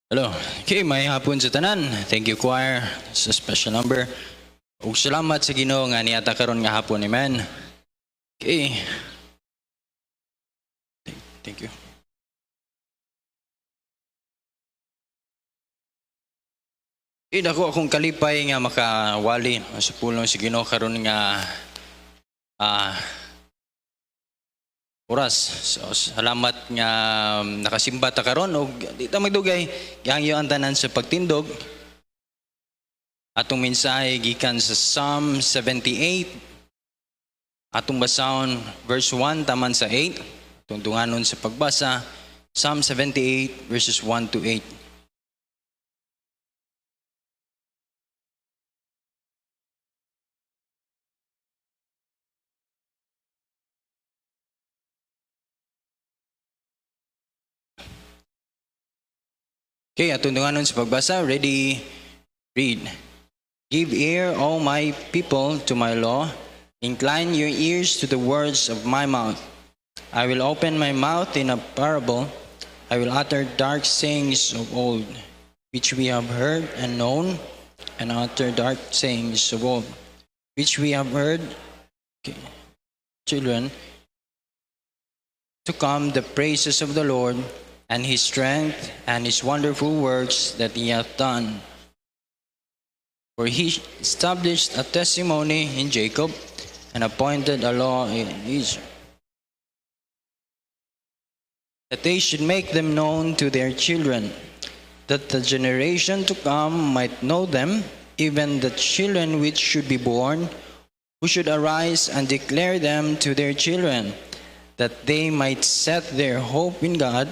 Hello. Okay, may hapon sa tanan. Thank you, choir, sa special number. Ug salamat sa Ginoo nga niata karon nga hapon, amen. Okay. Thank you. Dako akong kalipay nga makawali sa pulong sa Ginoo karon nga oras. So, salamat nga nakasimba ta karon og di ta magdugay gihangyo ang tanan sa pagtindog. Atong mensahe gikan sa Psalm 78. Atong basahon verse 1 taman sa 8. Atong dunganon sa pagbasa Psalm 78 verses 1 to 8. Okay, atong dunganon sa pagbasa. Ready? Read. Give ear, O my people, to my law. Incline your ears to the words of my mouth. I will open my mouth in a parable. I will utter dark sayings of old, which we have heard and known, and utter dark sayings of old, which we have heard, children, to come the praises of the Lord, and his strength, and his wonderful works that he hath done. For he established a testimony in Jacob, and appointed a law in Israel, that they should make them known to their children, that the generation to come might know them, even the children which should be born, who should arise and declare them to their children, that they might set their hope in God,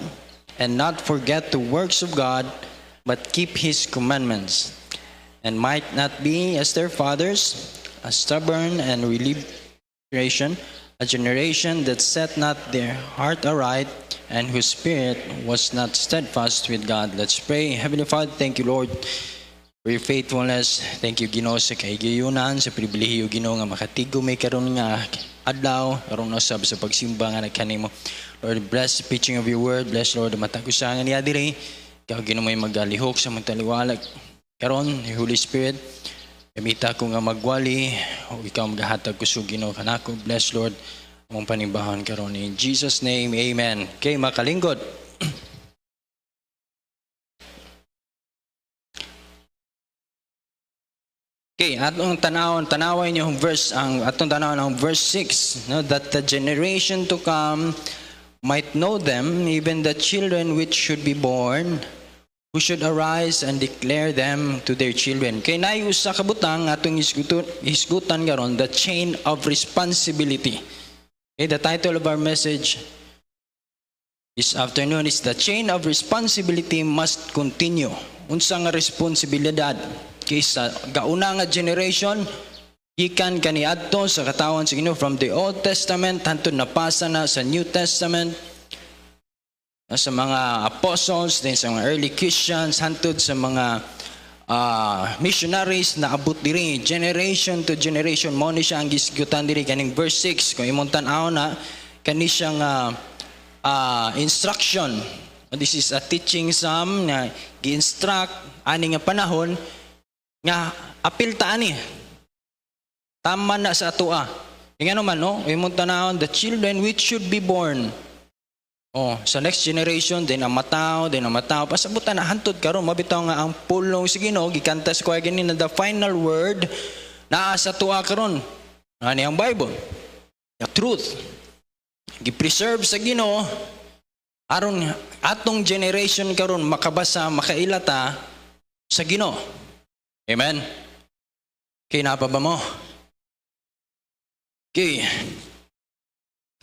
and not forget the works of God, but keep his commandments, and might not be as their fathers, a stubborn and relieved a generation that set not their heart aright, and whose spirit was not steadfast with God. Let's pray. Heavenly Father, thank you, Lord, for your faithfulness. Thank you, Ginoo, sa kaigayunan, sa pribilehiyo, Ginoo, nga makatigo may karon nga adlaw, karon usab sa pagsimba nga nagkanimo. Lord, bless the preaching of your word. Bless, Lord, ang matagusangan niya diri. Ikaw, Ginoo, may magalihok sa mga taliwalag. Karon, Holy Spirit, gamita ko nga magwali, o ikaw magahatag ko sa Ginoo kanako. Bless, Lord, among panimbahan karon. In Jesus' name, amen. Okay, makalingkod. Okay, atong tanawon niyo ang verse, atong tanawon ang verse 6, no, that the generation to come might know them, even the children which should be born, who should arise and declare them to their children. Kay naay usa ka butang atong hisgutan karon, the chain of responsibility. Okay, the title of our message this afternoon is the chain of responsibility must continue. Unsa nga responsibilidad kay sa gauna nga generation gikan kaniadto sa katawan sa Ginoo from the Old Testament hangtod napasa na sa New Testament, sa mga apostles, din sa mga early Christians, hangtod sa mga missionaries na abot diri generation to generation. Mo ni siya ang gisgutan diri kaning verse 6 kung imong tan-aw na kani siyang instruction. This is a teaching psalm na gi-instruct ani nga panahon nga apil ta ani tama na sa atoa. Ingano man, no? Imong tanawon, the children which should be born. Oh, sa next generation, din ang mataw. Pasabutan na hantod karon mabitaw nga ang pulong sa Ginoo gikanta sa kuha ganin the final word naa sa atoa karon. Ani ang Bible. The truth. Gi-preserve sa Ginoo aron atong generation karon makabasa, makailata sa Ginoo. Amen. Kinapa ba mo? Okay.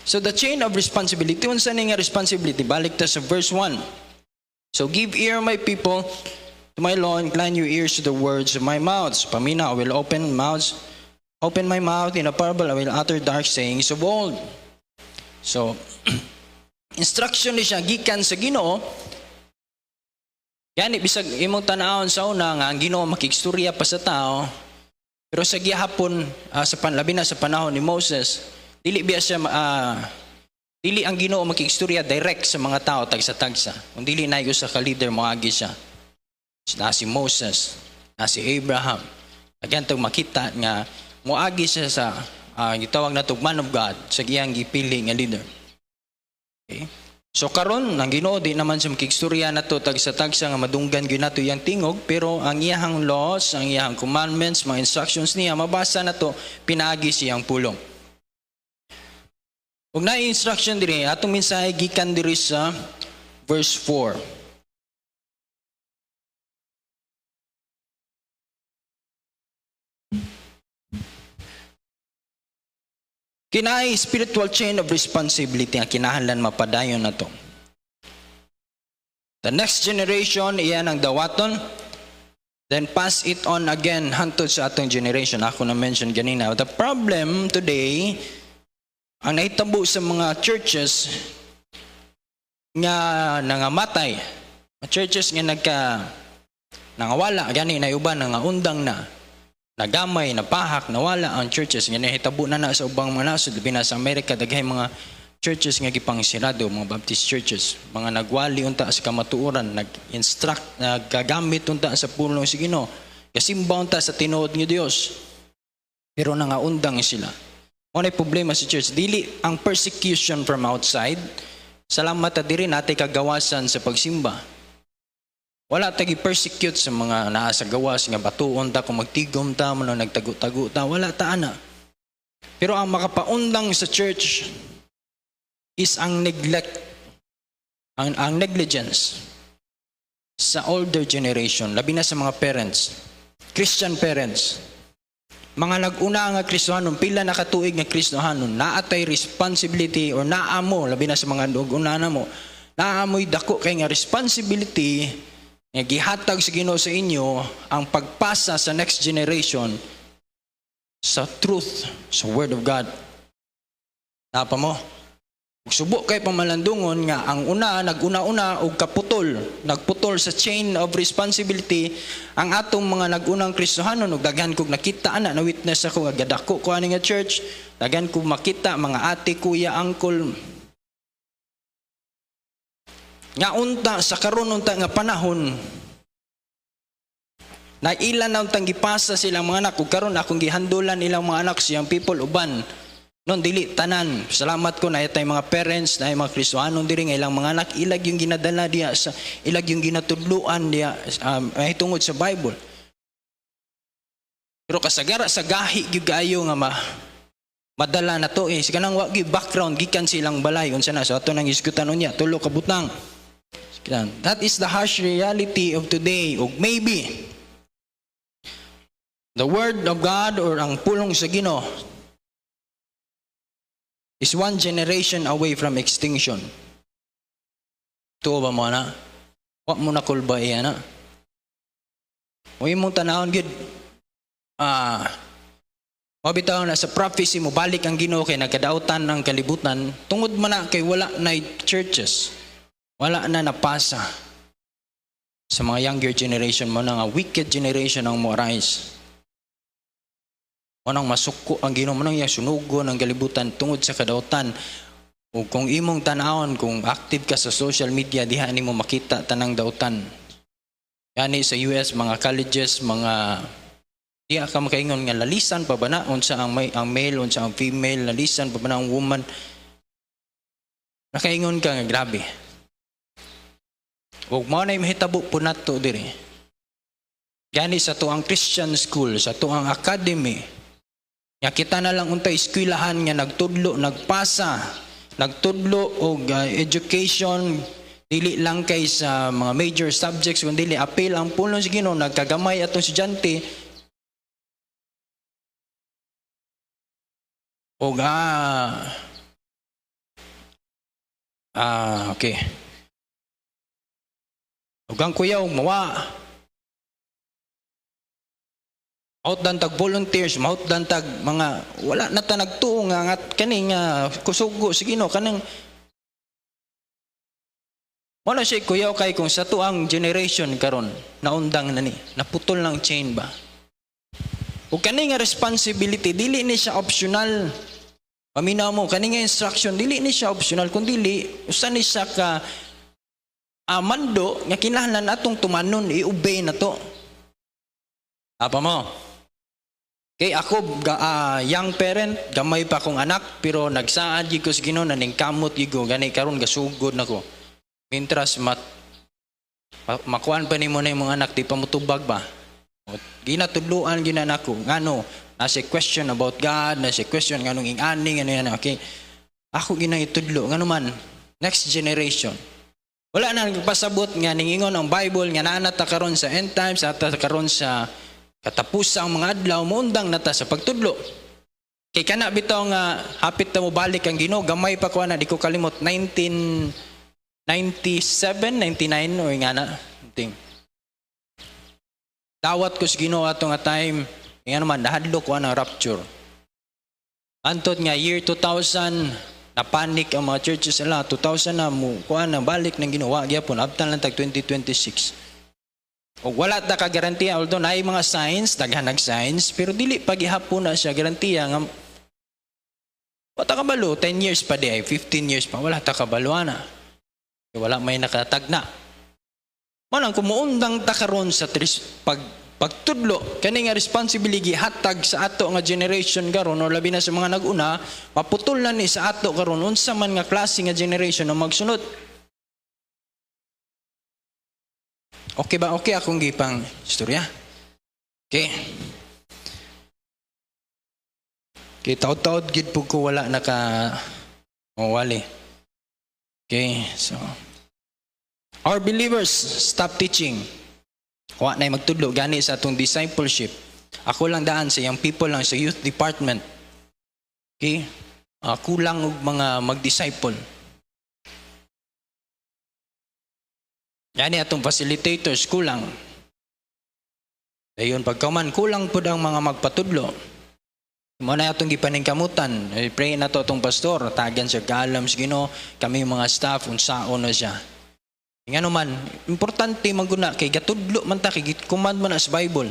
So the chain of responsibility, unsa ni nga responsibility? Balik ta sa verse 1. So give ear, my people, to my law, incline your ears to the words of my mouth. So, pamina, I will open my mouth in a parable, I will utter dark sayings of old. So, instruction ni siya gikan sa Ginoo. Yani bisag imong tan-awon sa una nga ang Ginoo makigstorya pa sa tao. Pero sa gihapon, sa panlabi na sa panahon ni Moses, dili ang Ginoo makigstorya direct sa mga tao tagsa-tagsa. Kung dili na sa ka leader moagi siya. na si Moses, na si Abraham. Again, itong makita nga, muagi siya sa gitawag na man of God sa giyang gipili nga leader. Okay? So karon ang Ginoo di naman sa makigstorya nato tagsa-tagsa nga madunggan gyud nato iyang tingog, pero ang iyang laws, ang iyang commandments, mga instructions niya mabasa nato pinaagi siyang pulong. Ug na instruction diri atong mensahe gikan diri sa verse 4. Kinaay spiritual chain of responsibility ang kinahanglan mapadayon nato. The next generation iyan ang dawaton, then pass it on again hantod sa atong generation. Ako na mention ganina. The problem today, ang nahitabo sa mga churches nga nangamatay, churches nga nangawala gani na uban nga undang na nagamay, napahak, nawala ang churches nga nahitabo na sa ubang mga nasod, labi na sa Amerika, daghay mga churches nga gipang sirado, mga Baptist churches, mga nagwali unta sa kamatuoran, nag-instruct, nagagamit unta sa pulong sa Ginoo, kasimba unta sa tinuod nga Dios, pero nangaundang sila. Ano problema sa church? Dili ang persecution from outside, salamat ta diri natay kagawasan sa pagsimba. Wala tagi persecute sa mga naa sa gawas nga batuon ta kung magtigom ta mo nagtago-tago ta, wala ta ana. Pero ang makapaundang sa church is ang neglect, ang negligence sa older generation, labi na sa mga parents, Christian parents. Mga nag-una nga Kristohanon, pila na katuig nga Kristohanon, naatay responsibility or naamo, labi na sa mga nag-una na mo, naamoy dako kay nga responsibility nga gihatag sa Ginoo sa inyo ang pagpasa sa next generation sa truth, sa Word of God. Napa mo? Subo kay pamalandungon nga ang nag-una-una og nagputol sa chain of responsibility ang atong mga nag-unang Kristohanon. Ug daghan kog nakita na witness ako nga gadako ko ani nga church, daghan kog makita mga ate, kuya, uncle nga unta sa karon unta nga panahon na ilan na untang gipasa silang mga anak ug karon akong gihandulan ilang mga anak siyang people uban non dili tanan. Salamat ko na itay mga parents na mga Kristohanon diri nga ilang mga anak ilag yung ginadala diya sa ilag yung ginatudluan diya tungod sa Bible. Pero kasagara sa gahi gyud kaayo nga madala na to kanang wa gyud background gikan silang balay unsa na so ato nang isgutan unya tulo ka butang. That is the harsh reality of today. O maybe the Word of God or ang pulong sa Ginoo is one generation away from extinction. Tuo ba mo na? Wa mo na kulba iya na? O imong tanahon gid mabitaw na sa prophecy mo balik ang Ginoo kay nagkadautan ng kalibutan tungod man na kay wala na churches. Wala na napasa sa mga younger generation mo na nga wicked generation ang mo arise. O nang masuko ang Ginoo mo nang yung sunugo ng kalibutan tungod sa kadautan. O kung imong tanawon, kung active ka sa social media, diha ni mo makita tanang dautan. Yani sa US, mga colleges, mga diha ka makaingon nga lalisan pa ba na unsa ang male, unsa ang female, lalisan pa ba na ang woman. Nakaingon ka nga grabe. Ug mao na mahitabo po nato diri. Gani sa tuang Christian school, sa tuang academy. Nga kita na lang untay eskwelahan nga nagtudlo, nagpasa, nagtudlo og education dili lang kay sa mga major subjects kundi dili appeal ang pulong sa Ginoo nagkagamay atong estudyante. Og okay. Ugang kuya og mawa outdantag volunteers, outdantag mga wala na ta nagtuo nga kani nga kusugo sige no kanang wala siya kuya kay kung sa tuang generation karon naundang na ni naputol ng chain ba o kani nga responsibility dili ni siya optional. Paminaw mo kani nga instruction dili ni siya optional kun dili usa ni siya ka mando nga kinahanglan atong tumanon i-obey na to. Apa mo? Kay ako young parent, gamay pa akong anak pero nagsaad gyud ko sa Ginoo naning kamot gyud ko gani karon gasugod nako. Mintras makuan pa nimo na imong anak di pa motubag ba? Ginatudluan gyud na nako. Ngano? Nasa question about God, nasa question nganong ing-ani ano yan, okay? Ako ginaitudlo ngano man next generation. Wala na nagpasabot nga ningingon ang Bible nga naa ta karon sa end times at karon sa katapusang mga adlaw muundang nata sa pagtudlo. Kay kana bitaw nga hapit ta mo balik ang Ginoo gamay pa ko na di ko kalimot 1997, 99 o nga na ting. Dawat ko sa Ginoo ato nga time nga naman nahadlok ko ang rapture. Antot nga year 2000 napanik ang mga churches nila 2000 na mo kuan na balik ng Ginoo gyapon abtan lang tag 2026. O wala ta ka garantiya although naay mga signs daghan nag-signs pero dili pa gihapon na siya garantiya nga wala ka balo 10 years pa di ay 15 years pa wala ta kabalo na. Wala may nakatagna. Manang kumuundang ta karon sa pagtudlo kani nga responsibility hatag sa ato nga generation karon o labi na sa mga nag-una maputol na ni sa ato karon unsa man nga klase nga generation ang magsunod. Okay ba? Okay akong gipang istorya. Okay. Okay, taod-taod gid po ko wala naka mawali. Okay, so our believers stop teaching. Wa na magtudlo gani sa atong discipleship. Ako lang daan sa young people lang sa youth department. Okay? Kulang og mga mag-disciple. Yani atong facilitators kulang. Dayon pagkaman kulang pud ang mga magpatudlo. Mo na atong gipaningkamutan. Pray na to atong pastor, tagan siya kaalam sa Ginoo, kami mga staff unsaon na siya. Ngano man, importante maguna kay gatudlo man ta kay command man as Bible.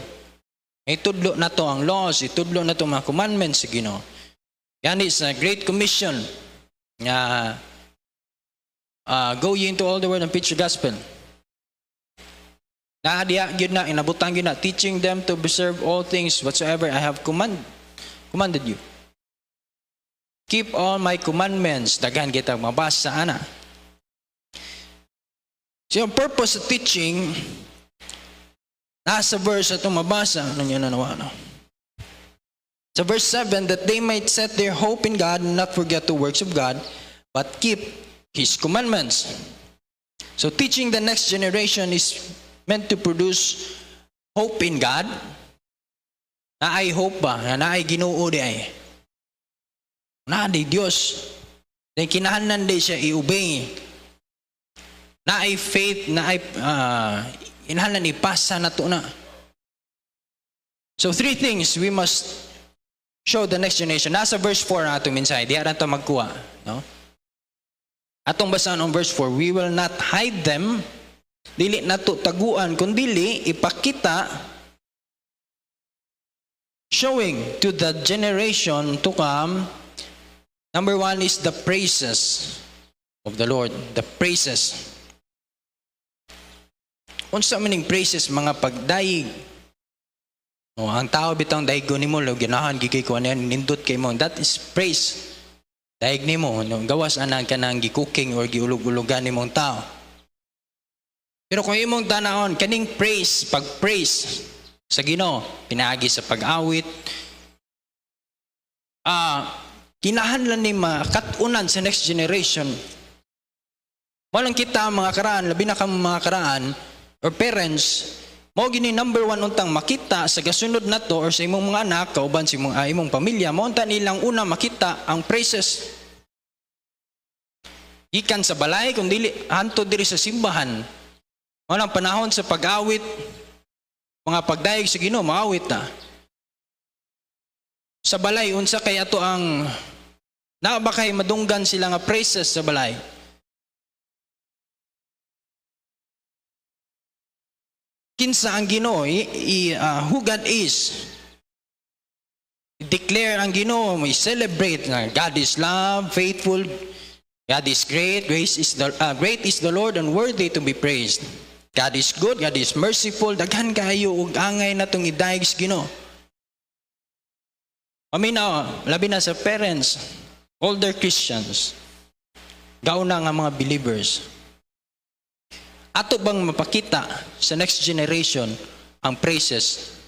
Itudlo na to ang laws, itudlo na to mga commandments sa Ginoo. Yani sa Great Commission nga go ye into all the world and preach the gospel. Diya gyud na inabutang gyud na teaching them to observe all things whatsoever I have commanded you. Keep all my commandments. Daghan kita mabasa ana. So yung purpose of teaching nasa verse atong mabasa ninyo nanawa no. Sa verse 7 that they might set their hope in God and not forget the works of God but keep His commandments. So teaching the next generation is meant to produce hope in God. Naay hope ba? Naay Ginoo di ay. Naay Dios. Then kinahanglan di siya i-obey. Naay faith, naay kinahanglan ipasa na to na. So three things we must show the next generation. Nasa verse 4 na atong minsay. Di ara ta magkuha, no? Atong basahan on verse 4, we will not hide them. Dili nato taguan kundili ipakita showing to the generation to come. Number 1 is the praises of the Lord, the praises. Unsa maning praises mga pagdaig. Ang tao bitang daigo nimo lo ganahan gigay ko ano nindot kay mo. That is praise. Daig nimo no gawas anang kanang gi-cooking or giulog-ulogan nimong tao. Pero kung imong tanahon, kaning praise, pag-praise sa Ginoo, pinaagi sa pag-awit, kinahanglan ni makatunan sa next generation. Walang kita mga karaan, labi na ka mga karaan, or parents, mo gini number 1 untang makita sa gasunod na to, or sa imong mga anak, kauban sa imong pamilya, mo unta nilang una makita ang praises. Ikan sa balay, kung dili, hanto diri sa simbahan, walang panahon sa pag-awit, mga pagdaig sa Ginoo, maawit na. Sa balay, unsa kay ato ang naaba kay madunggan sila nga praises sa balay. Kinsa ang Ginoo, who God is. Declare ang Ginoo, may celebrate na God is love, faithful, God is great, great is the Lord and worthy to be praised. God is good, God is merciful, daghan kayo ug angay natong idayeg sa Ginoo. Paminaw, labi na sa parents, older Christians, gauna nga mga believers. Ato bang mapakita sa next generation ang praises?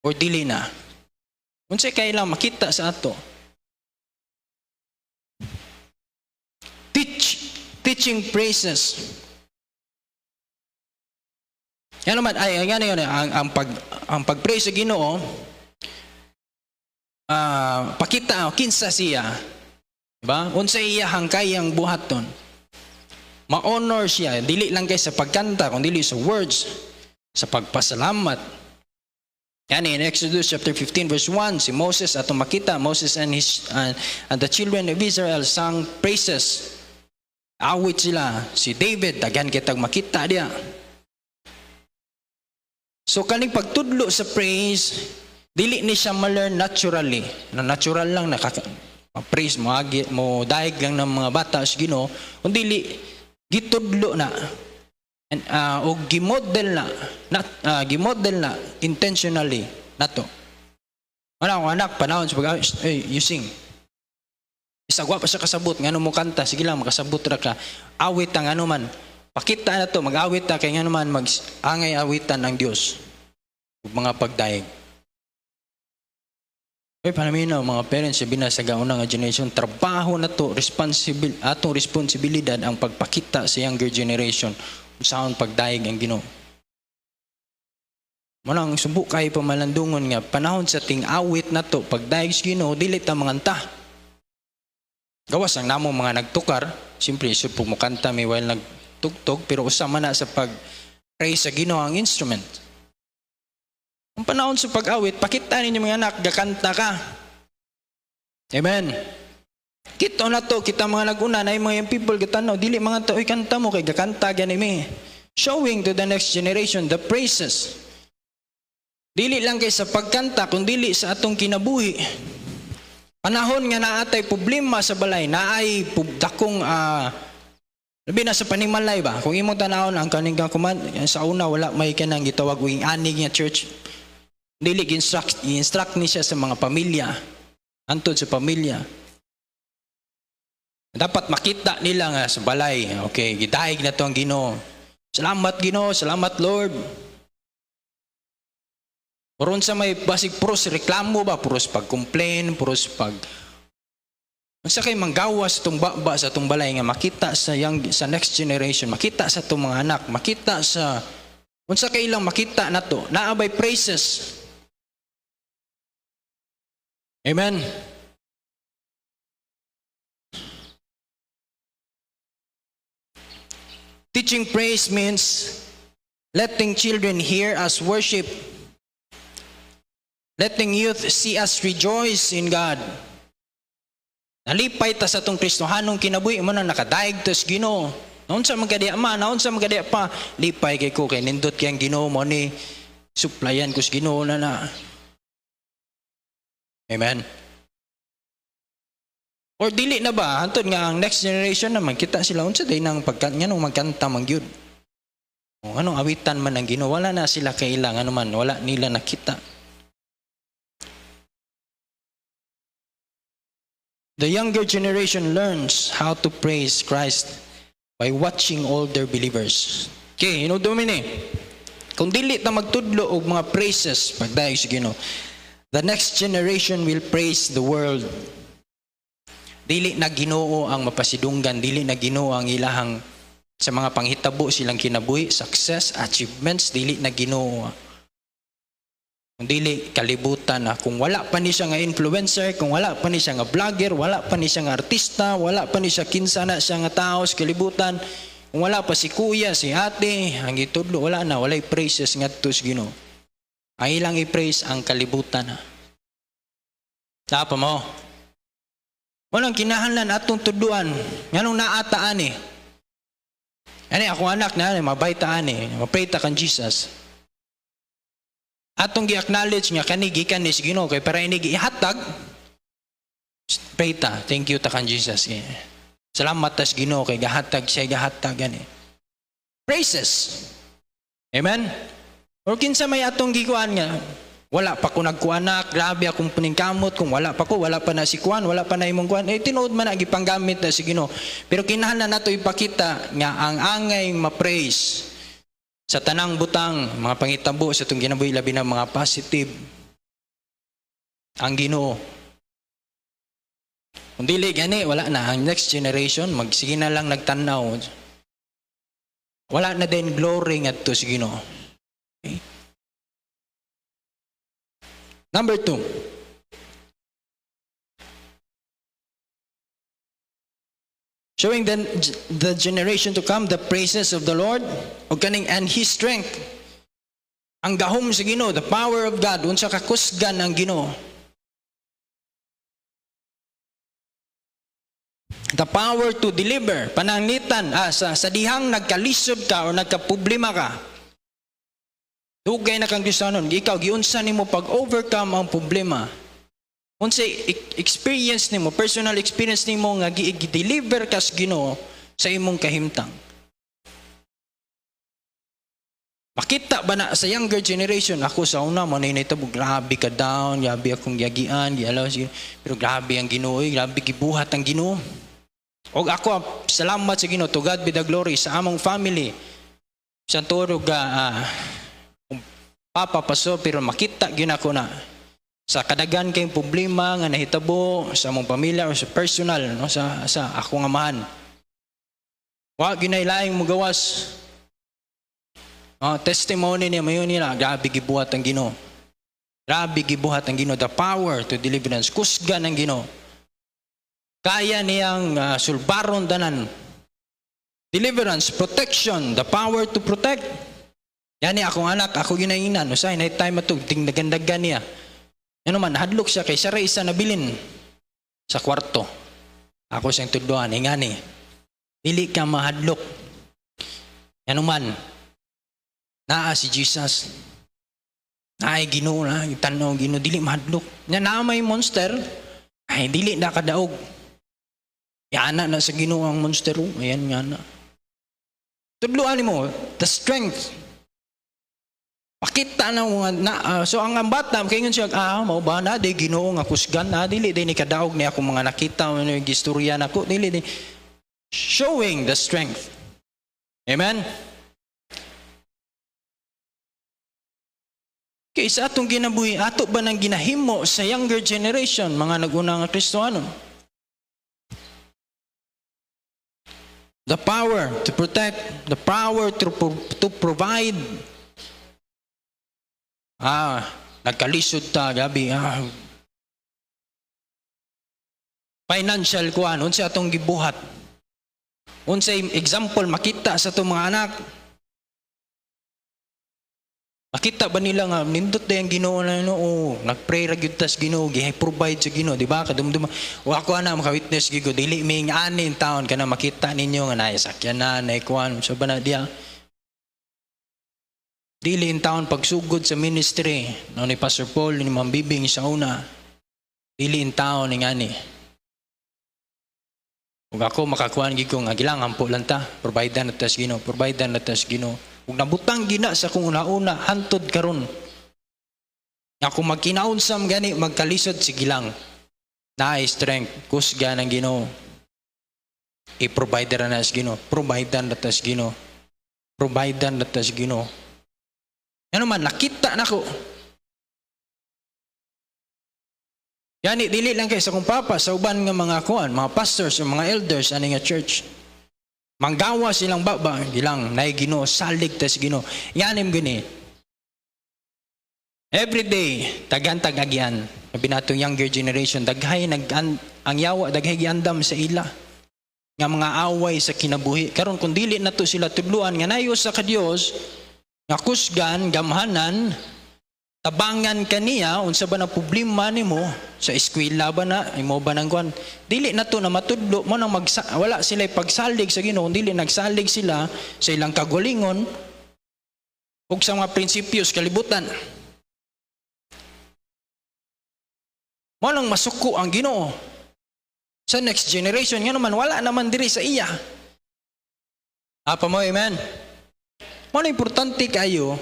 Or dili na? Unsay kailang makita sa ato? Teaching praises. Yan naman, ang pag-praise sa Ginoo, pakita, kinsa siya. Diba? Unsay iya hangkayang buhaton. Ma-honor siya, dili lang kay sa pagkanta, kundi sa words, sa pagpasalamat. Yan in Exodus chapter 15 verse 1, si Moses atong makita, Moses and the children of Israel sang praises. Awit sila, si David, daghan kitag makita diya. So kaning pagtudlo sa praise, dili ni siya ma-learn naturally. Na natural lang praise mo daig lang ng mga bata sa Ginoo, kundi dili gitudlo na o gimodel na intentionally nato. Anak panahon sa pag you sing. Isagwa pa siya kasabot ngano mo kanta, sige lang makasabot ra ka. Awit ang ano man. Pakita na to, mag-awit ta kay ngano man mag-angay awitan ang Dios. Ug mga pagdaig. Oy panaminaw mga parents sa binasagauna nga generation, trabaho na to, atong responsibilidad ang pagpakita sa younger generation usaon pagdaig ang Ginoo. Manang subok kay pamalandungon nga panahon sa ting awit na to, pagdaig sa Ginoo dili ta manganta. Gawas ang namo mga nagtukar, simpre supog mo kanta may while nagtugtog, pero usama na sa pag-praise sa Ginoo ang instrument. Ang panahon sa pag-awit, pakita ninyo mga anak, gakanta ka. Amen. Kito na to, kita mga naguna na yung mga people gatanaw, dili mga tao, kanta mo kay gakanta ganimi. Showing to the next generation the praises. Dili lang kay sa pagkanta, kundi dili sa atong kinabuhi. Panahon nga naatay problema sa balay, naay dakong labi na sa panimalay ba? Kung imong tanawon ang kaning sa una wala may kanang gitawag wing anig nga church. Dili gi-instruct ni siya sa mga pamilya. Antod sa pamilya. Dapat makita nila nga sa balay. Okay, gidaig na to ang Ginoo. Salamat Ginoo, salamat Lord. Puron sa may basig puros reklamo ba, puros pag-complain, puros pag unsa kay manggawas itong baba sa itong balay nga makita sa next generation, makita sa itong mga anak, makita sa unsa kay ilang makita nato, naabay praises. Amen. Teaching praise means letting children hear us worship. Letting youth see us rejoice in God. Nalipay ta sa itong Kristohanong kinabuhi mo na nakadaig ta sa Ginoo. Naon sa magadiya pa, lipay kay ko kay nindot kay ang Ginoo mo ni suplayan ko sa Ginoo na. Amen. Or dili na ba antod nga ang next generation naman kita sila unsa day nang nganong magkanta man gyud. O anong awitan man ang Ginoo, wala na sila kailangan man, wala nila nakita. The younger generation learns how to praise Christ by watching older believers. Okay, domine. Kung dili ta magtudlo og mga praises pagdaig sa Ginoo, the next generation will praise the world. Dili na Ginoo ang mapasidunggan, dili na Ginoo ang ilahang sa mga panghitabo silang kinabuhi, success, achievements, dili na Ginoo. Kung dili kalibutan na kung wala pa ni siya nga influencer, kung wala pa ni siya nga vlogger, wala pa ni siya nga artista, wala pa ni siya kinsa na siya nga tao sa kalibutan, kung wala pa si kuya, si ate, ang itudlo, walay praises ngadto sa Ginoo. Ang ilang i-praise ang kalibutan. Tapa mo. Walang kinahanglan atong tudluan. Nganong naataan eh. Ani ako anak na mabaytaan eh. Mapray ta kan Jesus. Atong gi-acknowledge nga kani gikan ni Ginoo kay para ini gihatag Pray ta, thank you ta kan Jesus. Salamat tas Ginoo kay gahatag siya gahatag gani. Praises. Amen. Or kinsa may atong gikuan nga wala pa ko nagkuanak, grabe akong paningkamot kung wala pa ko, wala pa na si kuan, wala pa na imong kuan. Tinuod man na gipanggamit na si Ginoo. Pero kinahanglan nato ipakita nga ang angay ma-praise sa tanang butang, mga pangitabo sa itong ginabuhi, labi ng mga positive, ang Ginoo. Kung dili gani, wala na. Ang next generation, magsige na lang nagtanaw. Wala na din glory nga to si Ginoo. Okay? Number 2. Showing the generation to come the praises of the Lord and His strength. Ang gahom sa Ginoo, the power of God, unsa kakusgan ang Ginoo. The power to deliver, pananglitan, sa dihang nagkalisod ka o nagkaproblema ka. Dugay na kang Kristiyanon, ikaw giunsa nimo pag-overcome ang problema. Unsay experience nimo, personal experience nimo nga gi-deliver ka sa Ginoo sa imong kahimtang. Makita ba na sa younger generation, ako sa una mo na initabo, grabe ka down, grabe akong yagian, pero grabe ang Ginoo, grabe gibuhat ang Ginoo. Og ako, salamat sa Ginoo, to God be the glory sa among family. Sa turog Papa, Pastor, pero makita gyud ako na sa kadagan kayong problema nga nahitabo sa among pamilya o sa personal, no, sa akong amahan. Wa ginailaing mo gawas. Testimony niya mayon nila, grabe gibuhat ang Ginoo. Grabe gibuhat ang Ginoo, the power to deliverance, kusgan ang Ginoo. Kaya niyang sulbaron tanan. Deliverance, protection, the power to protect. Yani akong anak, ako ginainan, usay na time matug, tingdagandagan niya. Ano man, hadlok siya kay siya isa nabilin sa kwarto. Ako siyang tudloan, ingani. Dili ka mahadlok. Ano man, naa si Jesus. Naay Ginoo na, itanaw Ginoo, dili mahadlok. Nya naa may monster, ay dili na kadaog. Yana na sa Ginoo ang monster, ayan nga na. Tudloan mo, the strength. Pakita na so ang bata kaingon siya mao ba na di Ginoo nga kusgan na dili ni kadaog ni ako mga nakita ano yung istorya nako dili showing the strength. Amen. Kay sa atong ginabuhi ato ba nang ginahimo sa younger generation mga nag-una nga Kristiyano? The power to protect, the power to provide. Nagkalisod ta, gabi. Financial kuan, unsa atong gibuhat. Unsay example makita sa atong mga anak. Makita ba nila nga nindot dayang Ginoo na nagpray ra gyud tas Ginoo, gi-provide sa Ginoo, di ba? Kadumdum. Wa ako ana maka-witness gyud dili may anin taon kana makita ninyo nga naay sakyan na nay kuan sa bana dia. Dili in taon pagsugod sa ministry no ni Pastor Paul ni Ma'am Bibing sa una. Dili in taon ni ngani. Ug ako makakuan gid ko nga gilangan po lang ta, provide na tas Ginoo, provide na tas Ginoo. Ug nabutang gina sa kung una-una hantod karon. Ako magkinaonsam gani magkalisod sige lang. Naay strength kusga ng Ginoo. I-provide na tas Ginoo, provide na tas Ginoo. Provide na tas Ginoo. Ano man, nakita na ko. Yani, dili lang kayo sa kong papa, sa uban nga mga kuan, mga pastors, mga elders, ani nga church. Manggawa silang baba, gilang, naay Ginoo, salig tas Ginoo. Yanim gini. Every day, tagantag agyan. Sabi natong younger generation, daghay, ang yawa, daghay giandam sa ila. Nga mga away sa kinabuhi. Karon kung dili na to sila tudluan, nga nayo sa kadiyos, nga kusgan, gamhanan, tabangan kaniya, unsa ba na problema nimo sa eskwela ba na, imo ba nang kuan? Dili na to na matudlo mo nang wala sila pagsalig sa Ginoo, dili nagsalig sila sa ilang kagalingon ug sa mga prinsipyos kalibutan. Mo nang masuko ang Ginoo. Sa next generation, nga naman, wala naman diri sa iya. Apa mo, amen? Ano importante kayo,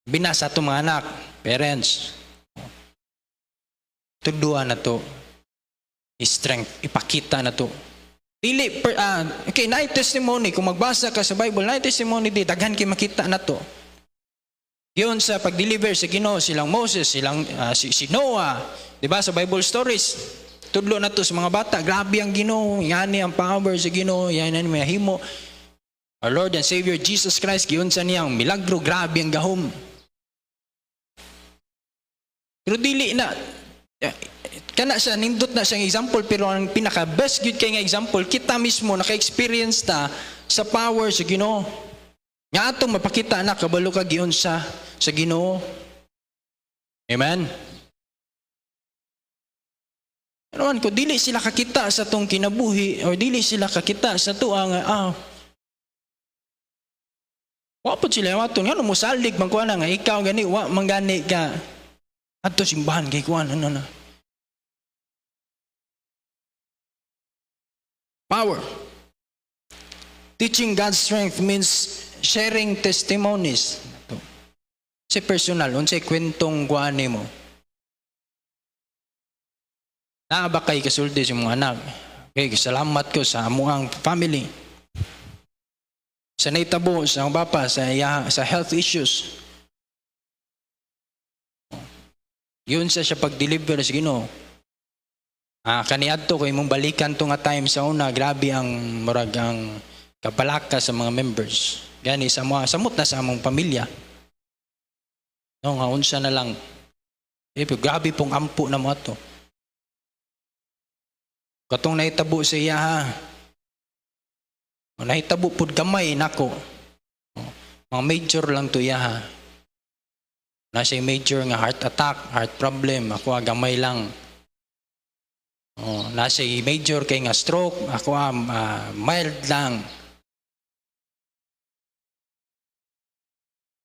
binasa itong mga anak, parents. Tuduan na to. Strength, ipakita na to. Dili, okay, na testimony, kung magbasa ka sa Bible, na testimony di, daghan kayo makita na to. Yun sa pag-deliver sa Ginoo, silang Moses, silang si Noah, di ba sa Bible stories, tudlo na to sa mga bata, grabe ang Ginoo, yani ang power sa Ginoo, yan ang mahimo. Our Lord and Savior Jesus Christ, giyon sa niyang milagro, grabe ang gahom. Pero dili na, kana siya, nindot na siyang example, pero ang pinaka-best good kay nga example, kita mismo naka-experience ta sa power sa Ginoo. Nga atong mapakita na kabalo ka giyon sa Ginoo. Amen. Ano man ko dili sila kakita sa tong kinabuhi o dili sila kakita sa tuang wapod sila waton ngano mo salig man kuana nga ikaw gani wa manggani ka adto simbahan kay kuan ano na. Power. Teaching God's strength means sharing testimonies. Si personal, unsay kwentong kuani mo. Naaba kay kasulti sa mga anak. Okay, salamat ko sa amuang family. Sa naitabo sa akong bapa sa health issues. Yun siya pag-deliver sa Ginoo. Kaniadto ko imong balikan to nga time sa una, grabe ang murag ang kapalaka sa mga members. Gani sa mga samot na sa among pamilya. No, nga unsa na lang. Grabe pong ampo na mo ato. Katong nahitabo sa iya ha. Nahitabo pud gamay nako. Mga major lang to iya ha. Nasa major nga heart attack, heart problem, ako gamay lang. Nasa major kay nga stroke, ako mild lang.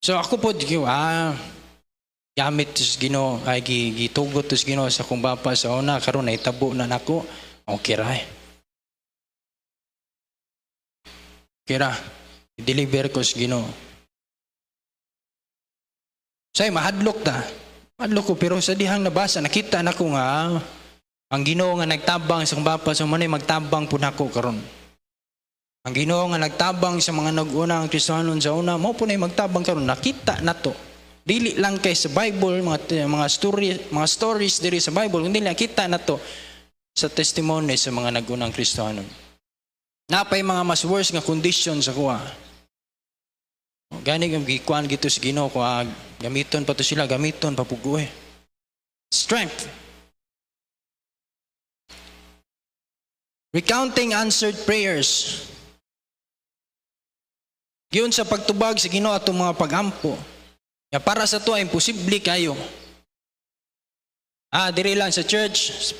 So ako po gamit tis Ginoo ay gitugot tis Ginoo sa kong bapa sa una karon nahitabo na nako. Okay ra. Kira i-deliver ko sa Ginoo. Say mahadlok ta. Mahadlok ko pero sa dihang nabasa nakita nako nga ang Ginoo nga nagtabang sa kong bapa sa manay magtabang pud nako karon. Ang Ginoo nga nagtabang sa mga nag-unang Kristiyanon sa una, mao po na magtabang karon. Nakita na to. Dili lang kay sa Bible, mga stories diri sa Bible, kundi nakita na to sa testimony sa mga nag-unang Kristiyanon. Napay mga mas worse nga conditions sa kuha. Gani ang gikuan gito sa Ginoo ko, gamiton pa to sila, gamiton papugoy. Strength. Recounting answered prayers. Giyon sa pagtubag sa Ginoo atong mga pagampo. Ya para sa to ay imposible kayo. Diri lang sa church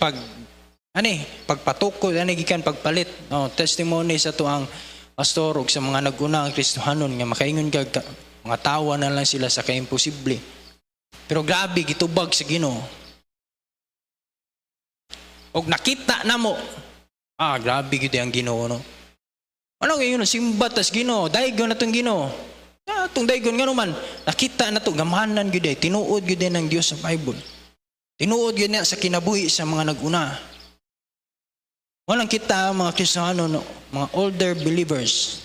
pagpatukod gikan pagpalit. Testimony sa to ang pastor ug sa mga nag-una ang Kristiyanon nga makaingon kag mga tawa na lang sila sa kaimposible. Pero grabe gitubag sa Ginoo. Og nakita namo. Grabe gyud ang Ginoo no. Ano ngayon, simba tas Ginoo, daygon na itong Ginoo. Itong daygon nga naman, nakita na ito, gamahanan yun eh, tinuod yun ng Diyos sa Bible. Tinuod yun sa kinabuhi sa mga nag-una. Walang kita mga Kristiyano, mga older believers.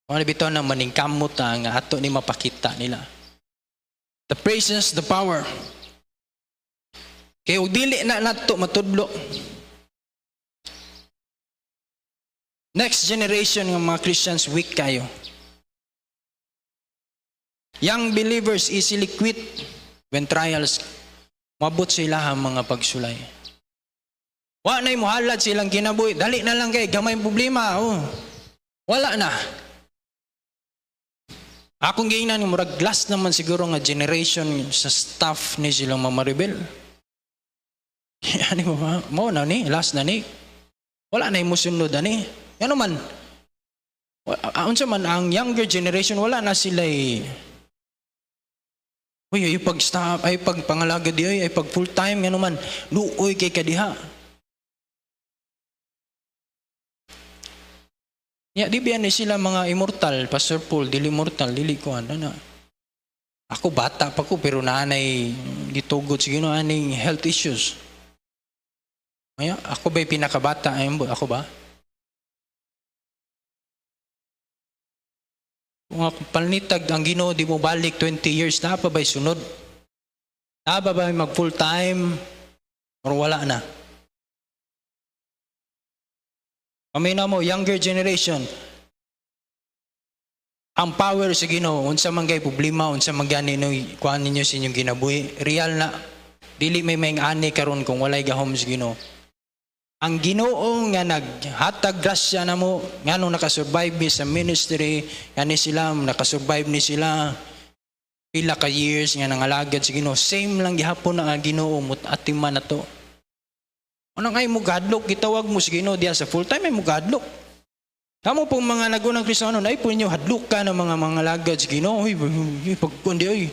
Wala bitaw na maningkamot ang ato ni mapakita nila. The praises, the power. Kaya dili na nato matudlo. Next generation ng mga Christians, weak kayo. Young believers easily quit when trials mabot sila ang mga pagsulay. Wa na'y muhalad silang kinabuhi. Dali na lang kay gamay problema. Wala na. Akong giingnan ng murag last naman siguro nga generation sa staff ni silang mamaribel. Ano mo na ni? Last na ni? Wala na yung musunod na ni? Ano man, unsa man ang younger generation wala na sila ay pag-stop, ay pagpangalaga di ay pag full time ano man, luoy kay kadiha. Ya, di biyan ni sila mga immortal, Pastor Paul, dili mortal, dili ko ano na. Ako bata pa ko pero nanay gitugod sa Ginoo aning health issues. Kaya ako ba'y pinakabata ayun ba? Ako ba? Kung ako palnitag ang Ginoo di mo balik 20 years na pa ba'y sunod? Na ba ba'y mag full time or wala na? Kami na mo younger generation. Ang power sa Ginoo, unsa man kay problema, unsa man gani no kuan ninyo sa inyong ginabuhi, real na. Dili may ani karon kung walay gahom sa Ginoo. Ang Ginoo nga naghatag grasya namo ngano nakasurvive mi sa ministry, kani sila nakasurvive ni sila pila ka years nga nangalagad sa Ginoo. Same lang gihapon ang Ginoo mut atiman nato. Ano kay mo gadlok gitawag mo sa Ginoo diya sa full time ay mo gadlok. Kamo pong mga nagunang Kristiyano na po ninyo hadlok ka ng mga lagad sa Ginoo. Pagkundi ay.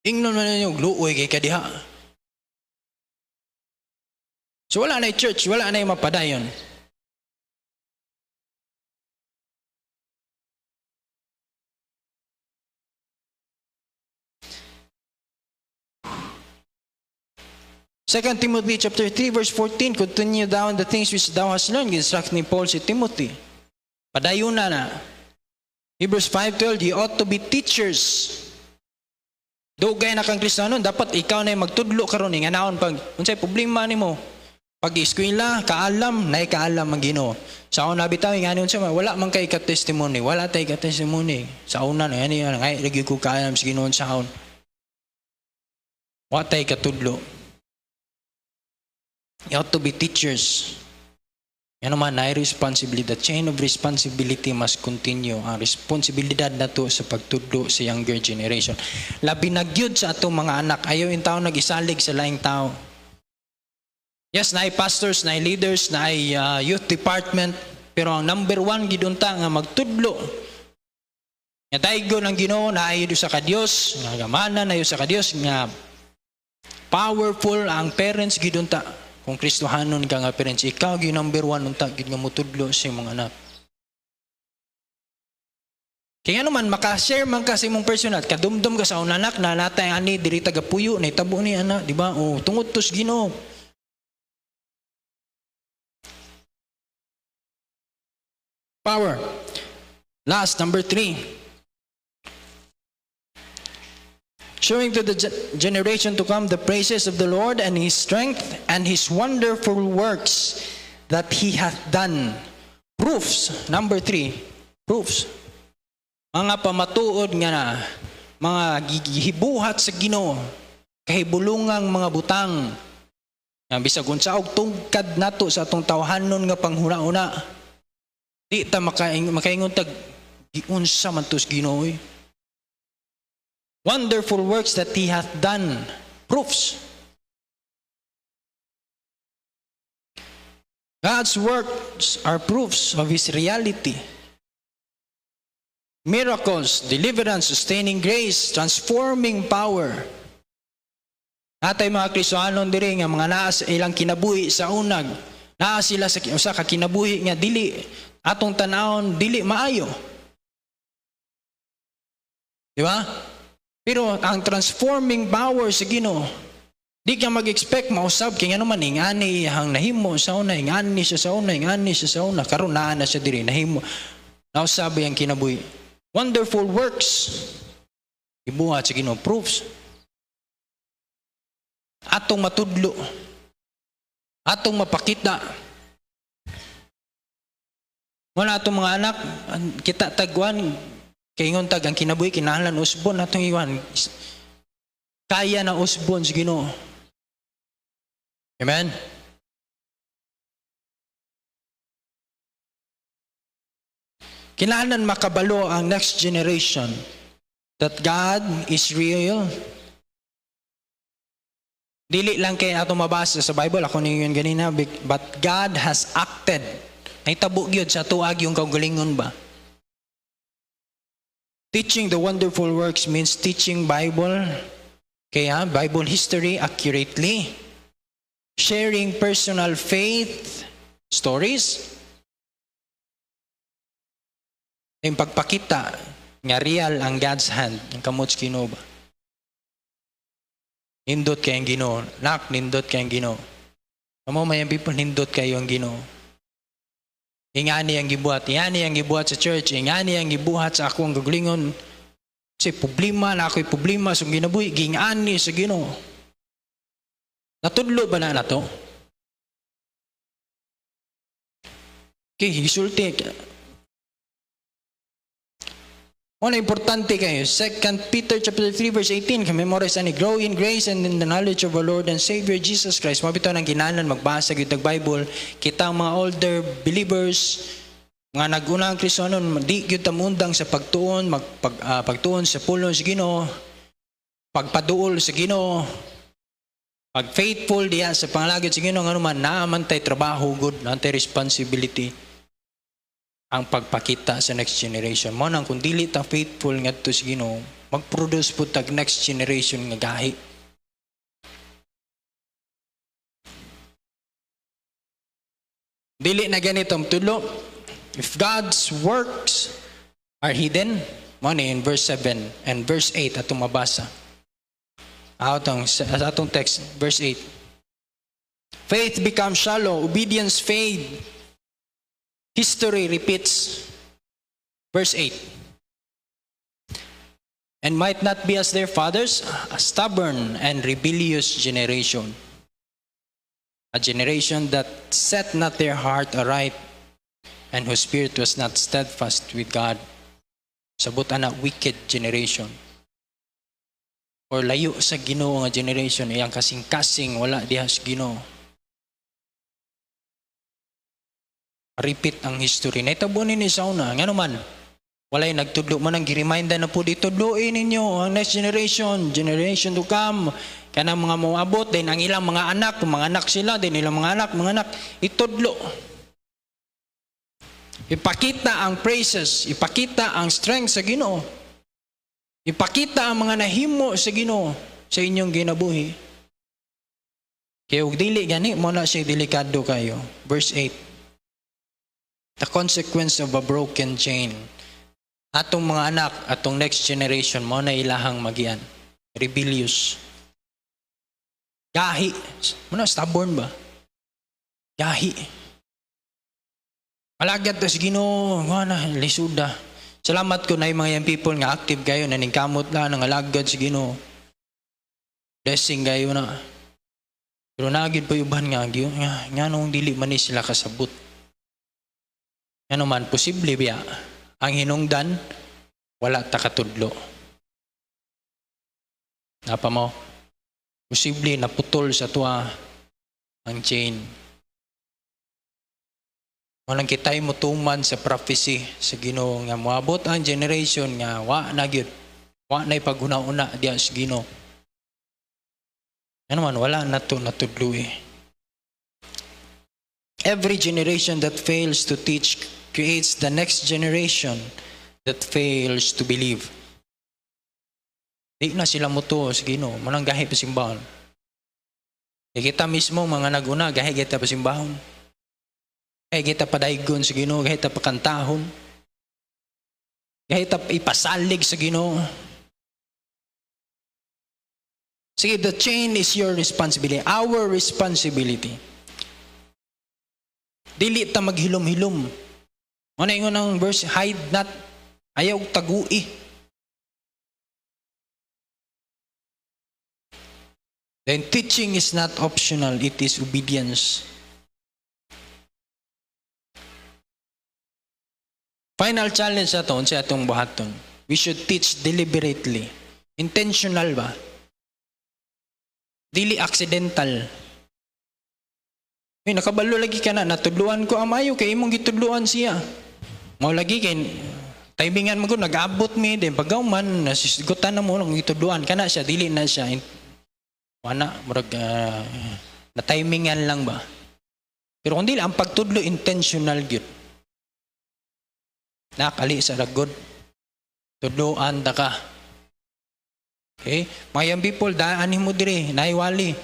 Ingnon man ninyo gluoy kay kadiha. So wala na church, wala na yung mapadayon. Second Timothy chapter 3 verse 14, continue down the things which thou hast learned, instruct ni Paul si Timothy. Padayon na. Hebrews 5:12, you ought to be teachers. Dugay na kang Kristiyano, dapat ikaw na magtudlo karon nga naon pag unsay problema nimo. Pag eskwela, kaalam, nay kaalam ang Ginoo. Sa una bitaw nga ni unsa wala man kay ka-testimony, wala tay ka-testimony. Sa una na ani ngay lagi ko kaalam sa Ginoo sa haon. Wa tay katudlo. You ought to be teachers. Yan naman na responsibility. The chain of responsibility must continue. Ang responsibilidad na to sa pagtudlo sa younger generation. Labi nagyud sa atong mga anak. Ayaw yung tao nag-isalig sa laing tao. Yes, na pastors, na leaders, na youth department. Pero ang number one gidunta nga magtudlo. Nga daigo ng Ginoo na ayo sa kadiyos. Nga gamana na ayo sa kadiyos. Nga powerful ang parents gidunta. Kung Kristohanon ka nga parents, ikaw yung number one unta gid nga mutudlo sa mga anak. Kaya naman maka-share man ka sa imong personal, kadumdum ka sa anak na natay ani diri tagapuyo na itabo ni anak, di ba? O tungod tos Ginoo. Power. Last, number 3. Showing to the generation to come the praises of the Lord and His strength and His wonderful works that He hath done. Proofs. Number 3. Proofs. Mga pamatuod nga na, mga gihibuhat sa Ginoo, kahibulungang mga butang, na bisag unsa og tungkad nato sa atong tawhanon nga panghuna-una. Di ta makaingon tag giunsa man tos Ginoo. Wonderful works that He hath done. Proofs. God's works are proofs of His reality. Miracles, deliverance, sustaining grace, transforming power. Natay mga Kristohanon diri nga mga naa sa ilang kinabuhi sa unag. Naa sila sa usa ka kinabuhi nga dili atong tanawon dili maayo. Di ba? Pero ang transforming power sa Ginoo, di ka mag-expect mausab kay ano man ingani hang nahimo sa una, ingani siya sa una, ingani siya sa una, karon naa na siya diri nahimo. Nausab ang kinabuhi. Wonderful works. Ibuhat sa Ginoo, proofs. Atong matudlo. Atong mapakita. Wala atong mga anak kita tagwan kay ingon tag ang kinabuhi kinahanglan usbon atong iwan. Kaya na usbon sa Ginoo. Amen. Kinahanglan makabalo ang next generation that God is real. Dili lang kay ato mabasa sa Bible ako ningon ganina, but God has acted. Nahitabo gyud sa tuag yung kaugalingon ba? Teaching the wonderful works means teaching Bible, kaya Bible history accurately, sharing personal faith stories. Yung pagpakita nga real ang God's hand, ang kamot sa Ginoo ba? Nindot kayong Ginoo, nindot kayong Ginoo. Amo may people nindot kayo ang Ginoo. Ingani ang gibuhat sa church, ingani ang gibuhat sa akong gagulingon. Kasi problema na ako'y problema sa ginabuhi, gingani sa Ginoo. Natudlo ba na nato? Okay, hisulti. Una importante kayo. 2 Peter chapter 3 verse 18. Memorize ani, grow in grace and in the knowledge of our Lord and Savior Jesus Christ. Mabito ng kinanan magbasa gyud ng Bible. Kita ang mga older believers nga nag-unang Kristohanon, di gyud tamundang sa pagtuon, pagtuon sa pulong sa Ginoo, pagpaduol sa Ginoo, pag faithful diya sa pangalagad sa Ginoo, nga naman naamantay trabaho good, naamantay responsibility ang pagpakita sa next generation. Mo nang kung dili ta faithful ngadto sa Ginoo, mag-produce pud tag next generation nga gahi. Dili na ganitong tulo. If God's works are hidden, mo ni in verse 7 and verse 8 atong mabasa. Atong text, verse 8. Faith becomes shallow, obedience fade. History repeats. Verse 8. And might not be as their fathers, a stubborn and rebellious generation. A generation that set not their heart aright, and whose spirit was not steadfast with God. Sabot ana, wicked generation. Or layo sa Ginoo nga generation, iyang kasing-kasing, wala diha sa Ginoo. Repeat ang history. Naitabunin ni sa una. Nga naman, walay nagtudlo man ang gireminda na po dito. Tudloin ninyo ang next generation to come. Kanang mga moabot, din ang ilang mga anak sila, din ilang mga anak, itudlo. Ipakita ang praises, ipakita ang strength sa Ginoo. Ipakita ang mga nahimo sa Ginoo sa inyong ginabuhi. Kaya ug dili gani mo na siya delikado kayo. Verse 8. The consequence of a broken chain. Atong mga anak, atong next generation, mo na ilahang magian. Rebellious. Gahi. Mo na, stubborn ba? Gahi. Malagad ta sa Ginoo, na, lisuda. Salamat ko na yung mga young people nga active kayo, naningkamot na, nangalagad sa Ginoo. Blessing kayo na. Pero nagid pa yung nga nung dili man sila kasabot. Ano man, posible biya, ang hinungdan, wala takatudlo. Napa mo? Posible naputol sa tuwa ang chain. Walang kitay mo tuman sa prophecy sa Ginoo nga moabot ang generation nga wa na gyud. Wa na ipaghuna-una diya sa Ginoo. Ano man, wala na to natudlo eh. Every generation that fails to teach creates the next generation that fails to believe. Di na sila muto sa Ginoo, manang gahi pa simbahon. E kita mismo mga naguna, gahi kita pa simbahon. Gahi kita padaygon sa Ginoo, gahi kita pakantahon. Gahi kita ipasalig sa Ginoo. Sige, the chain is your responsibility, our responsibility. Dili ta maghilom-hilom. Ano yung unang verse? Hide not. Ayaw tagui. Then teaching is not optional. It is obedience. Final challenge sa atong buhaton. We should teach deliberately. Intentional ba? Dili accidental. Nakabalo lagi ka na. Natudluan ko amayo kay imong gitudluan siya. Mao lagi kay timingan mo ko nag-abot mi din pagauman nasisgutan na mo lang gitudluan kana siya dili na siya wala murag na timingan lang ba. Pero kung dili ang pagtudlo intentional gyud. Nakali sa ragod. Tudloan ta ka. Okay? Mga young people, daan mo dire, naiwali.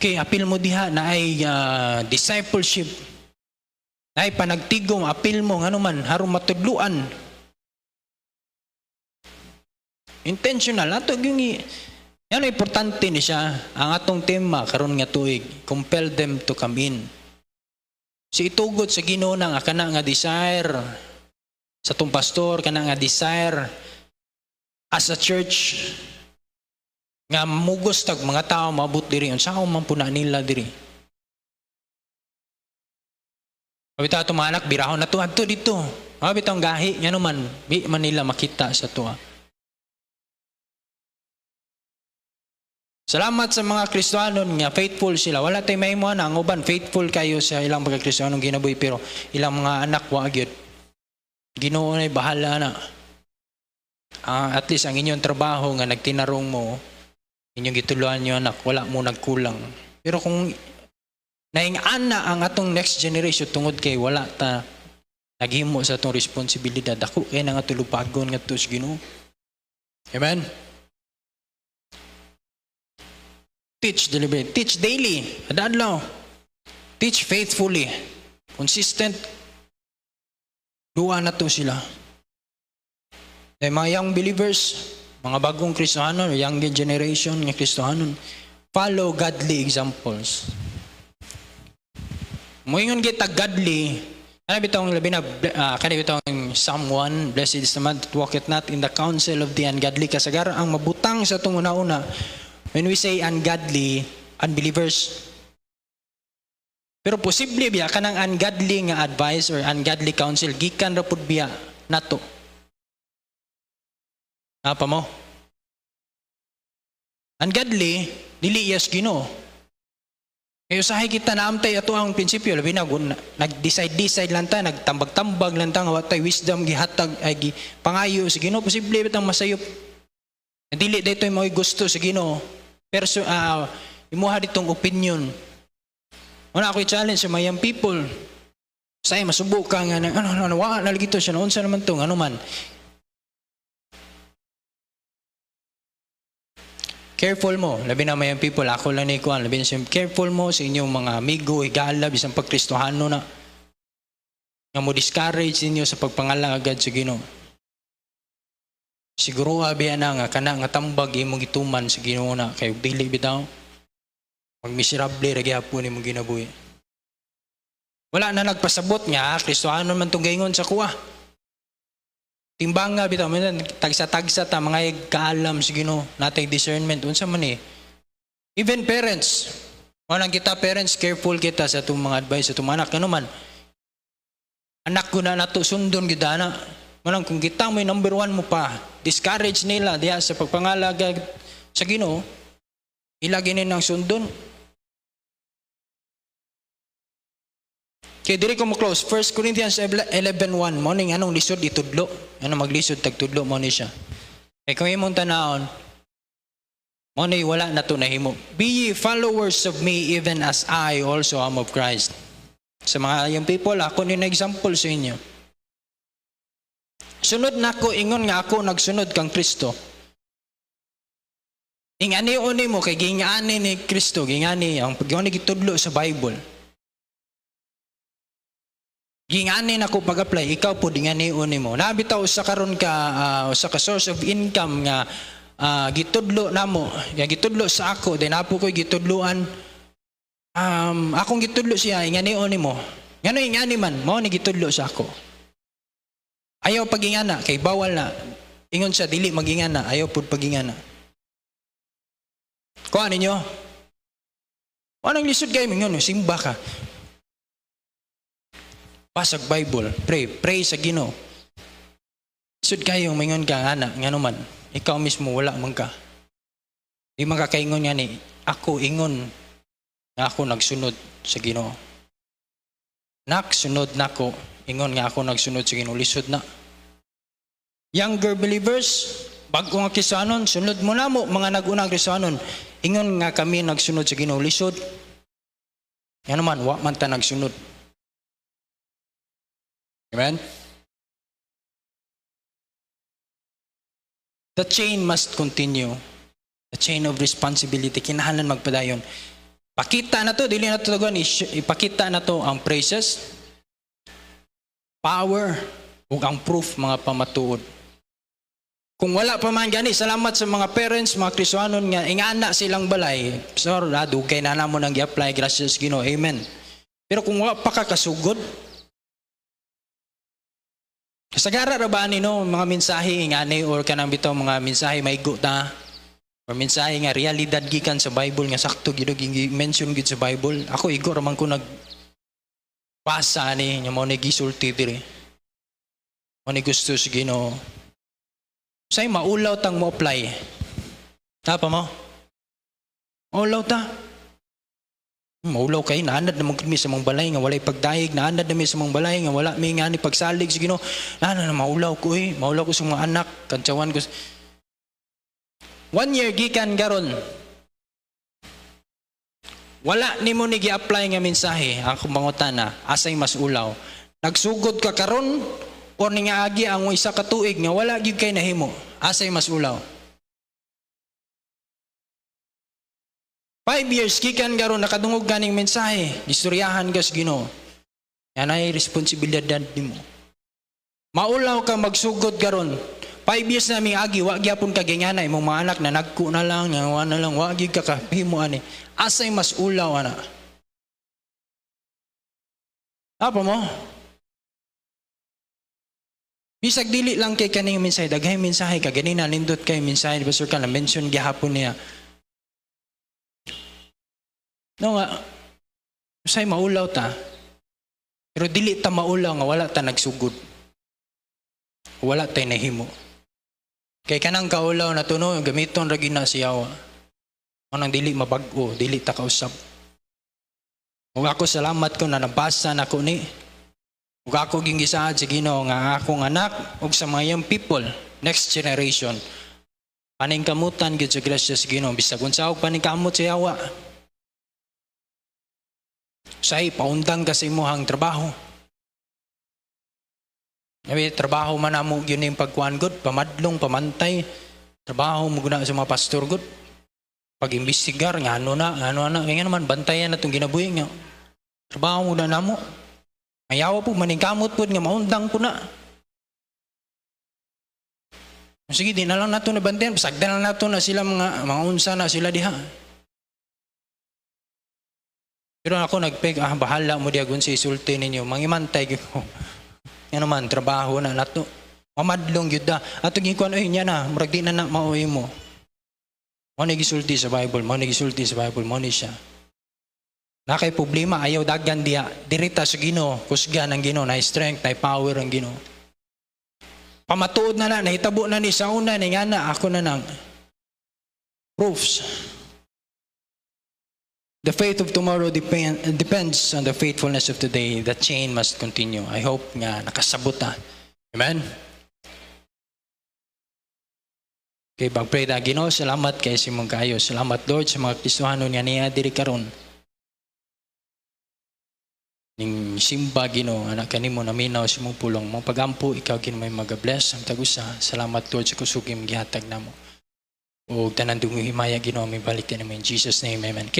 Okay, apil mo diha na ay discipleship. Na ay panagtigom, apil mo, ano man, harong matudluan. Intentional. Ato yung yan importante ni siya. Ang atong tema karon nga tuig, compel them to come in. Si itugot sa Ginoo nga kana nga desire sa tong pastor, kana nga desire as a church nga mugos tag mga tao maabot diri unsa man puna nila diri. Mabitaw to mga anak birahon na to adto dito. Mabitaw ang gahi ngano man di man nila makita sa tuwa. Salamat sa mga Kristiyanon nga faithful sila. Wala tay mahimo na ang uban faithful kayo sa ilang mga Kristiyanong ginabuhi pero ilang mga anak wa gyud. Ginoo na bahala na. At least ang inyong trabaho nga nagtinarong mo, inyong gituluan niyo anak, wala mo nagkulang. Pero kung naing-ana ang atong next generation tungod kay wala ta naghimo sa atong responsibilidad, ako kay nga tulupagon nga to sa Ginoo. Amen. Teach deliberate. Teach daily. Adadlaw. Teach faithfully. Consistent. Duwa na to sila. Mga young believers, mga bagong Kristohanon, young generation ng Kristohanon, follow godly examples. Moingon kita godly, kana bitong labi na kana bitong Psalm 1, blessed is the man that walketh not in the counsel of the ungodly. Kasagaran ang mabutang sa itong una-una. When we say ungodly, unbelievers. Pero posible biya kanang ungodly nga advice or ungodly counsel gikan ra pud biya nato. Apa mo? Ungodly dili yes Ginoo. Kaya usahay kita naamtay ato ang prinsipyo labi na nag-decide lang ta, nagtambag-tambag lang ta nga watay wisdom gihatag ay pangayo sa Ginoo, posible bitang masayop. Dili daytoy mo gusto sa Ginoo. Pero imuha ditong opinion. Wala ako i-challenge sa mayang people. Say masubok ka nga wala na lagi to siya unsa naman to ano man. Careful mo, labi na mayang people, ako lang ni kuan, labi na careful mo sa inyong mga amigo, higala bisan pagkristohano na. Nga mo discourage inyo sa pagpangalagad sa Ginoo. Siguro biya na nga kana nga tambag imong gituman sa Ginoo na kay dili bitaw magmiserable ra gyapon imong ginabuhi. Wala na nagpasabot nga Kristohanon man tong gaingon sa kuha. Timbang nga bitaw tagsa-tagsa ta mga kaalam sa Ginoo, natay discernment unsa man eh. Even parents, wala kita parents careful kita sa atong mga advice sa atong anak kano man. Anak ko na nato sundon gid ana. Manang kung kita may number 1 mo pa, discourage nila diya sa pagpangalaga sa Ginoo, ilagay nila ng sundon. Kaya diri ko mo close, 1 Corinthians 11:1, morning anong lisod itudlo, ano maglisod tagtudlo mo ni siya. Kaya kung imong tanahon, mo ni wala na to nahimo. Be ye followers of me even as I also am of Christ. Sa mga young people, ako ni na example sa inyo. Sunod na ako, ingon nga ako nagsunod kang Kristo. Ingani-uni mo, kay gingani ni Kristo, gingani, ang pag-iwan gitudlo sa Bible. Gingani na ako pag-apply, ikaw po, ingani-uni mo. Nabitaw sa karon ka, sa ka source of income nga, gitudlo na mo, gitudlo sa ako, then apo ko gitudloan, akong gitudlo siya, ingani-uni mo. Ngano ingani man, mo ni gitudlo sa ako. Ayaw pagingana, kay bawal na. Ingon siya, dili magingana, ayaw pud pagingana. Kuha ninyo. Anong lisod kayo, mingon, simba ka. Pasag Bible, pray sa Ginoo. Lisod kayo, mingon ka, anak, nga naman, ikaw mismo, wala man ka. Di makakaingon nga ni, ako ingon, nga ako nagsunod sa Ginoo. Sunod na ko, ingon nga ako nagsunod sa Ginoo, lisod na. Younger believers, bago nga Kristohanon, sunod mo na mo, mga nag-unang Kristohanon, ingon nga kami nagsunod sa Ginoo, lisod. Yan naman, wa man ta nagsunod. Amen? The chain must continue. The chain of responsibility, kinahanglan magpadayon. Pakita na to, dili na to taguan, ipakita na to ang praises, power, ug ang proof mga pamatuod. Kung wala pa man gani, salamat sa mga parents, mga Kristohanon nga ingana silang balay. So, dugay na namo nang i-apply, gracias Ginoo. Amen. Pero kung wala pa ka kasugod, kasagara ra ba nino mga mensahe ingani or kanang bitaw mga mensahe maigo ta or mensahe nga realidad gikan sa Bible nga sakto gid mention gid sa Bible. Ako igo ra man ko nagbasa ni nya mo ni gisulti diri. Mo ni gusto sa Ginoo. Say maulaw tang mo apply. Tapa mo? Maulaw ta. Maulaw kay naanad na kami sa mong balay nga walay pagdayeg, naanad na mi sa mong balay nga wala mi nga ni pagsalig sa Ginoo. Na maulaw ko maulaw ko sa mga anak, kantsawan ko. 1 year gikan garon. Wala nimo ni gi-apply nga mensahe ang kumangutana, asay mas ulaw. Nagsugod ka karon o agi ang isa ka tuig nga wala gyud kay nahimo, asay mas ulaw. 5 years gikan garon nakadungog ganing mensahe, istoryahan ka sa Ginoo. Yan ay responsibilidad nimo. Maulaw ka magsugod garon. 5 years na mi agi wa gyapon ka gingana imong mga anak na nagku na lang, nga na lang wa gyud ka kahimo ani. Asay mas ulaw ana. Apa mo? Bisag dili lang kay kaning mensahe, daghay mensahe ka ganina nindot kay mensahe ni Pastor Kan mention gihapon niya. No nga, say maulaw ta. Pero dili ta maulaw nga wala ta nagsugod. Wala tay nahimo. Kay kanang kaulaw na tuno gamiton ra gina siyawa. Anang dili mabag-o, dili ta kausap. Ug ako salamat ko na nabasa na ko ni. Ug ako gingisaad sa Ginoo nga akong anak ug sa mga young people, next generation. Paningkamutan gid sa grasya sa Ginoo bisag unsa og paningkamot sa yawa. Say paundang ka sa imong trabaho. Nabi trabaho man namo gyud ning pagkuan gud, pamadlong, pamantay. Trabaho mo guna sa mga pastor gud. Pag-imbestigar nga ano na, kaya naman bantayan na itong ginabuhi nga. Trabaho mo na namo. Ayaw po, maningkamot po nga maundang po na. Sige, di na lang nato na bantayan. Pasagdan lang nato na sila mga unsa na sila diha. Pero ako nagpeg, bahala mo diagon sa isulti ninyo. Mangimantay ko. Yan naman, trabaho na nato. Mamadlong yun da. At ginkuan, ay niya na, marag di na mauwi mo. Mo nagisulti sa Bible, mo nagisulti sa Bible, mo ni siya. Na kay problema, ayaw dagan diya. Dirita sa Ginoo, kusga ng Ginoo, na strength, na power ang Ginoo. Pamatuod na nahitabo na ni sa una, ni nga na, ako na nang proofs. The faith of tomorrow depends on the faithfulness of today. The chain must continue. I hope nga nakasabot na. Amen? Okay, pag-pray na Ginoo, salamat kay simong kayo. Salamat Lord sa mga Kristohanon nga niya diri karon. Ning simba Ginoo, anak kanimo naminaw sa imong pulong. Mong pagampo ikaw Ginoo may mag-bless ang tagusa. Salamat Lord sa kusugim gihatag namo. O tanan dungo himaya Ginoo may balik kanimo in Jesus name. Amen.